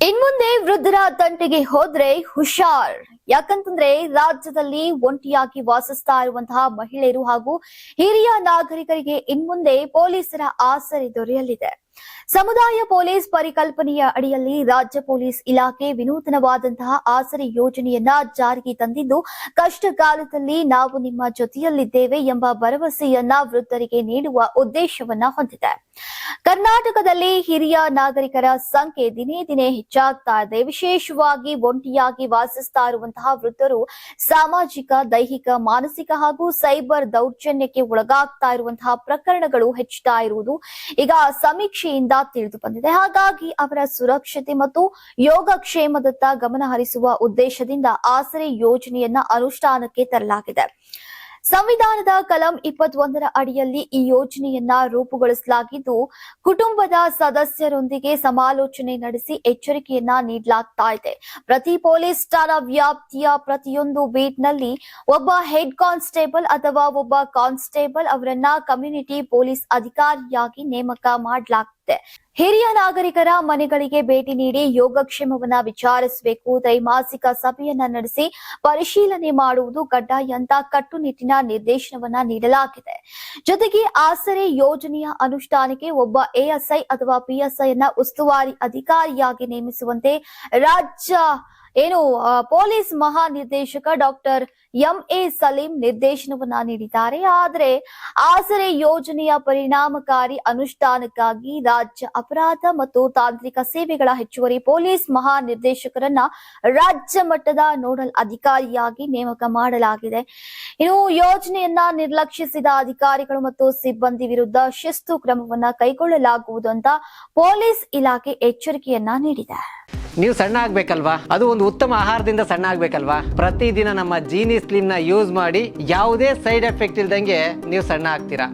ಇನ್ಮುಂದೆ ವೃದ್ಧರ ತಂಟೆಗೆ ಹೋದ್ರೆ ಹುಷಾರ್. ಯಾಕಂತಂದ್ರೆ ರಾಜ್ಯದಲ್ಲಿ ಒಂಟಿಯಾಗಿ ವಾಸಿಸ್ತಾ ಇರುವಂತಹ ಮಹಿಳೆಯರು ಹಾಗೂ ಹಿರಿಯ ನಾಗರಿಕರಿಗೆ ಇನ್ಮುಂದೆ ಪೊಲೀಸರ ಆಸರೆ ದೊರೆಯಲಿದೆ. ಸಮುದಾಯ ಪೊಲೀಸ್ ಪರಿಕಲ್ಪನೆಯ ಅಡಿಯಲ್ಲಿ ರಾಜ್ಯ ಪೊಲೀಸ್ ಇಲಾಖೆ ವಿನೂತನವಾದಂತಹ ಆಸರೆ ಯೋಜನೆಯನ್ನ ಜಾರಿಗೆ ತಂದಿದ್ದು, ಕಷ್ಟ ಕಾಲದಲ್ಲಿ ನಾವು ನಿಮ್ಮ ಜೊತೆಯಲ್ಲಿದ್ದೇವೆ ಎಂಬ ಭರವಸೆಯನ್ನ ವೃದ್ಧರಿಗೆ ನೀಡುವ ಉದ್ದೇಶವನ್ನ ಹೊಂದಿದೆ. ಕರ್ನಾಟಕದಲ್ಲಿ ಹಿರಿಯ ನಾಗರಿಕರ ಸಂಖ್ಯೆ ದಿನೇ ದಿನೇ ಹೆಚ್ಚಾಗ್ತಾ ಇದೆ. ವಿಶೇಷವಾಗಿ ಒಂಟಿಯಾಗಿ ವಾಸಿಸ್ತಾ ಇರುವಂತಹ ವೃದ್ಧರು ಸಾಮಾಜಿಕ, ದೈಹಿಕ, ಮಾನಸಿಕ ಹಾಗೂ ಸೈಬರ್ ದೌರ್ಜನ್ಯಕ್ಕೆ ಒಳಗಾಗ್ತಾ ಇರುವಂತಹ ಪ್ರಕರಣಗಳು ಹೆಚ್ಚುತ್ತಾ ಇರುವುದು ಈಗ ಸಮೀಕ್ಷೆಯಿಂದ ತಿಳಿದು ಬಂದಿದೆ. ಹಾಗಾಗಿ ಅವರ ಸುರಕ್ಷತೆ ಮತ್ತು ಯೋಗಕ್ಷೇಮದತ್ತ ಗಮನ ಹರಿಸುವ ಉದ್ದೇಶದಿಂದ ಆಸರೆ ಯೋಜನೆಯನ್ನ ಅನುಷ್ಠಾನಕ್ಕೆ ತರಲಾಗಿದೆ. ಸಂವಿಧಾನದ ಕಲಂ 21ರ ಅಡಿಯಲ್ಲಿ ಈ ಯೋಜನೆಯನ್ನ ರೂಪುಗೊಳಿಸಲಾಗಿದ್ದು, ಕುಟುಂಬದ ಸದಸ್ಯರೊಂದಿಗೆ ಸಮಾಲೋಚನೆ ನಡೆಸಿ ಎಚ್ಚರಿಕೆಯನ್ನ ನೀಡಲಾಗ್ತಾ ಇದೆ. ಪ್ರತಿ ಪೊಲೀಸ್ ಠಾಣಾ ವ್ಯಾಪ್ತಿಯ ಪ್ರತಿಯೊಂದು ಬೀಟ್ನಲ್ಲಿ ಒಬ್ಬ ಹೆಡ್ ಕಾನ್ಸ್ಟೇಬಲ್ ಅಥವಾ ಒಬ್ಬ ಕಾನ್ಸ್ಟೇಬಲ್ ಅವರನ್ನ ಕಮ್ಯುನಿಟಿ ಪೊಲೀಸ್ ಅಧಿಕಾರಿಯಾಗಿ ನೇಮಕ ಮಾಡಲಾಗಿದೆ. ಹಿರಿಯ ನಾಗರಿಕರ ಮನೆಗಳಿಗೆ ಭೇಟಿ ನೀಡಿ ಯೋಗಕ್ಷೇಮವನ್ನ ವಿಚಾರಿಸಬೇಕು. ತ್ರೈಮಾಸಿಕ ಸಭೆಯನ್ನ ನಡೆಸಿ ಪರಿಶೀಲನೆ ಮಾಡುವುದು ಕಡ್ಡಾಯ ಅಂತ ಕಟ್ಟುನಿಟ್ಟಿನ ನಿರ್ದೇಶನವನ್ನ ನೀಡಲಾಗಿದೆ. ಜೊತೆಗೆ ಆಸರೆ ಯೋಜನೆಯ ಅನುಷ್ಠಾನಕ್ಕೆ ಒಬ್ಬ ಎಎಸ್ಐ ಅಥವಾ ಪಿಎಸ್ಐ ಅನ್ನ ಉಸ್ತುವಾರಿ ಅಧಿಕಾರಿಯಾಗಿ ನೇಮಿಸುವಂತೆ ರಾಜ್ಯ ಪೊಲೀಸ್ ಮಹಾನಿರ್ದೇಶಕ ಡಾಕ್ಟರ್ ಎಂಎ ಸಲೀಂ ನಿರ್ದೇಶನವನ್ನ ನೀಡಿದ್ದಾರೆ. ಆದರೆ ಆಸರೆ ಯೋಜನೆಯ ಪರಿಣಾಮಕಾರಿ ಅನುಷ್ಠಾನಕ್ಕಾಗಿ ರಾಜ್ಯ ಅಪರಾಧ ಮತ್ತು ತಾಂತ್ರಿಕ ಸೇವೆಗಳ ಹೆಚ್ಚುವರಿ ಪೊಲೀಸ್ ಮಹಾನಿರ್ದೇಶಕರನ್ನ ರಾಜ್ಯ ಮಟ್ಟದ ನೋಡಲ್ ಅಧಿಕಾರಿಯಾಗಿ ನೇಮಕ ಮಾಡಲಾಗಿದೆ. ಯೋಜನೆಯನ್ನ ನಿರ್ಲಕ್ಷಿಸಿದ ಅಧಿಕಾರಿಗಳು ಮತ್ತು ಸಿಬ್ಬಂದಿ ವಿರುದ್ಧ ಶಿಸ್ತು ಕ್ರಮವನ್ನ ಕೈಗೊಳ್ಳಲಾಗುವುದು ಅಂತ ಪೊಲೀಸ್ ಇಲಾಖೆ ಎಚ್ಚರಿಕೆಯನ್ನ ನೀಡಿದೆ. ನೀವು ಸಣ್ಣ ಆಗ್ಬೇಕಲ್ವಾ? ಅದು ಒಂದು ಉತ್ತಮ ಆಹಾರದಿಂದ ಸಣ್ಣ ಆಗ್ಬೇಕಲ್ವಾ? ಪ್ರತಿದಿನ ನಮ್ಮ ಜೀನಿ ಸ್ಲಿಮ್ ನ ಯೂಸ್ ಮಾಡಿ ಯಾವುದೇ ಸೈಡ್ ಎಫೆಕ್ಟ್ ಇಲ್ದಂಗೆ ನೀವು ಸಣ್ಣ ಆಗ್ತೀರಾ.